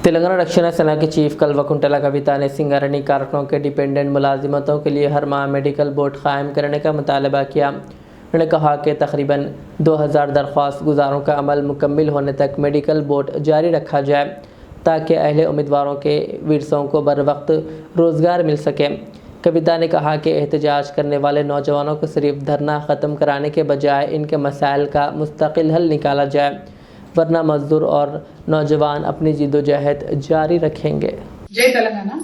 तेलंगाना रक्षा सेना के चीफ कल्वकुंटला कविता ने सिंगारनी कारकुनों के डिपेंडेंट मुलाजिमतों के लिए हर माह मेडिकल बोर्ड कायम करने का मुतालबा किया। उन्होंने कहा कि तकरीबन 2000 दरख्वास्त गुजारों का अमल मुकम्मल होने तक मेडिकल बोर्ड जारी रखा जाए ताकि अहले उम्मीदवारों के विरसों को बर वक्त रोज़गार मिल सके। कविता ने कहा कि एहतजाज करने वाले नौजवानों को सिर्फ धरना ख़त्म कराने के बजाय इनके मसाइल का मुस्तकिल हल निकाला जाए, वरना मजदूर और नौजवान अपनी जिद्दोजहद जारी रखेंगे। जय तेलंगाना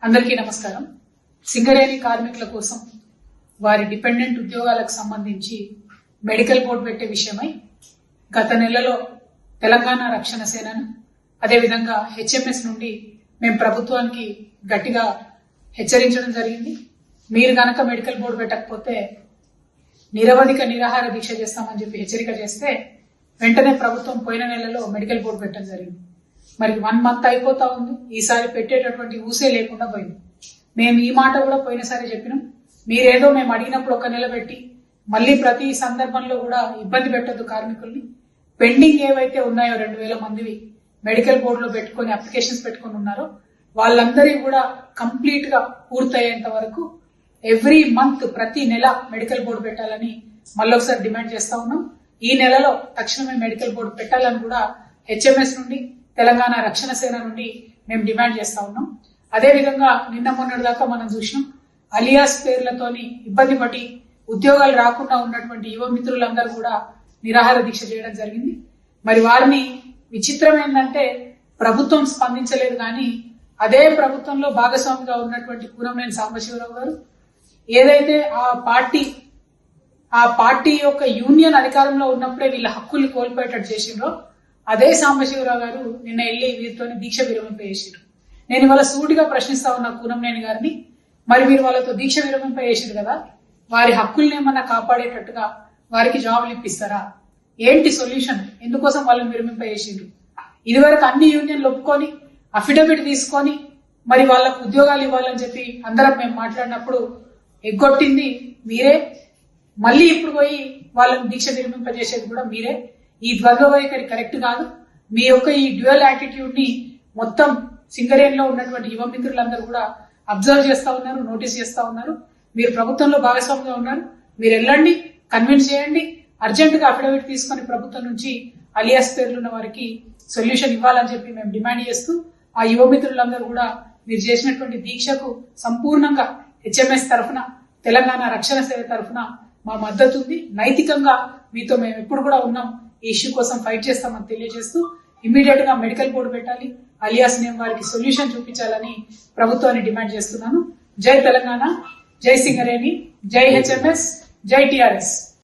अंदरिकी नमस्कारम। సింగరేణి కార్మికుల కోసం వారి డిపెండెంట్ ఉద్యోగాలకు సంబంధించి మెడికల్ బోర్డు పెట్టే విషయమై గత నెలలో తెలంగాణ రక్షణ సేనను అదే విధంగా హెచ్ఎంఎస్ నుండి మేము ప్రభుత్వానికి గట్టిగా హెచ్చరించడం జరిగింది। మీరు గనక మెడికల్ బోర్డు పెట్టకపోతే నిరవధిక నిరాహార దీక్ష చేస్తామని చెప్పి హెచ్చరిక చేస్తే వెంటనే ప్రభుత్వం పోయిన నెలలో మెడికల్ బోర్డు పెట్టడం జరిగింది। మరి 1 మంత్ అయిపోతా ఉంది, ఈసారి పెట్టేటటువంటి ఊసే లేకుండా పోయింది। మేము ఈ మాట కూడా పోయినసారి చెప్పినాం, మీరేదో మేము అడిగినప్పుడు 1 నెల పెట్టి మళ్ళీ ప్రతి సందర్భంలో కూడా ఇబ్బంది పెట్టద్దు కార్మికుల్ని। పెండింగ్ ఏవైతే ఉన్నాయో 2000 మందివి మెడికల్ బోర్డులో పెట్టుకొని అప్లికేషన్స్ పెట్టుకొని ఉన్నారో వాళ్ళందరి కూడా కంప్లీట్ గా పూర్తయ్యేంత వరకు ఎవ్రీ మంత్ ప్రతి నెల మెడికల్ బోర్డు పెట్టాలని మళ్ళొకసారి డిమాండ్ చేస్తా ఉన్నాం। ఈ నెలలో తక్షణమే మెడికల్ బోర్డు పెట్టాలని కూడా హెచ్ఎంఎస్ నుండి తెలంగాణ రక్షణ సేన నుండి మేము డిమాండ్ చేస్తా ఉన్నాం। అదే విధంగా నిన్న మొన్నటి దాకా మనం చూసినాం, అలియాస్ పేర్లతోని ఇబ్బంది పడి ఉద్యోగాలు రాకుండా ఉన్నటువంటి యువ మిత్రులందరూ కూడా నిరాహార దీక్ష చేయడం జరిగింది। మరి వారిని విచిత్రం ఏంటంటే ప్రభుత్వం స్పందించలేదు, కానీ అదే ప్రభుత్వంలో భాగస్వామిగా ఉన్నటువంటి కూనంనేని సాంబశివరావు గారు ఏదైతే ఆ పార్టీ యొక్క యూనియన్ అధికారంలో ఉన్నప్పుడే వీళ్ళ హక్కుల్ని కోల్పోయేటట్టు చేసిండ్రో అదే సాంబశివరావు గారు నిన్న వెళ్ళి వీరితో దీక్ష విరమింపజేసిండ్రు। నేను ఇవాళ సూటిగా ప్రశ్నిస్తా ఉన్నా కూనంనేని గారిని, మరి మీరు వాళ్ళతో దీక్ష విరమింపజేసిండ్రు కదా, వారి హక్కుల్ని ఏమన్నా కాపాడేటట్టుగా వారికి జాబులు ఇప్పిస్తారా? ఏంటి సొల్యూషన్? ఎందుకోసం వాళ్ళని విరమింపజేసిండ్రు? ఇదివరకు అన్ని యూనియన్లు ఒప్పుకొని అఫిడవిట్ తీసుకొని మరి వాళ్ళకు ఉద్యోగాలు ఇవ్వాలని చెప్పి అందరం మేము మాట్లాడినప్పుడు ఎగ్గొట్టింది మీరే, మళ్ళీ ఇప్పుడు పోయి వాళ్ళని దీక్ష విరమింపజేసేది కూడా మీరే। ఈ ద్వంద్వ వైఖరి కరెక్ట్ కాదు। మీ యొక్క ఈ డ్యూయల్ యాటిట్యూడ్ ని మొత్తం సింగరేణిలో ఉన్నటువంటి యువ మిత్రులందరూ కూడా అబ్జర్వ్ చేస్తా ఉన్నారు, నోటీస్ చేస్తా ఉన్నారు। మీరు ప్రభుత్వంలో భాగస్వామిగా ఉన్నారు, మీరు వెళ్ళండి, కన్విన్స్ చేయండి, అర్జెంట్ గా అఫిడవిట్ తీసుకొని ప్రభుత్వం నుంచి అలియాస్ పేర్లున్న వారికి సొల్యూషన్ ఇవ్వాలని చెప్పి మేము డిమాండ్ చేస్తూ ఆ యువ మిత్రులందరూ కూడా మీరు చేసినటువంటి దీక్షకు సంపూర్ణంగా హెచ్ఎంఎస్ తరఫున తెలంగాణ రక్షణ సేన తరఫున మా మద్దతు ఉంది। నైతికంగా మీతో మేము ఎప్పుడు కూడా ఉన్నాం, ఈ ఇష్యూ కోసం ఫైట్ చేస్తామని తెలియజేస్తూ ఇమ్మీడియట్ గా మెడికల్ బోర్డు పెట్టాలి, అలియాస్ నేమ్ వారికి సొల్యూషన్ చూపించాలని ప్రభుత్వాన్ని డిమాండ్ చేస్తున్నాను। జై తెలంగాణ, జై సింగరేణి, జై హెచ్ఎంఎస్, జై టిఆర్ఎస్।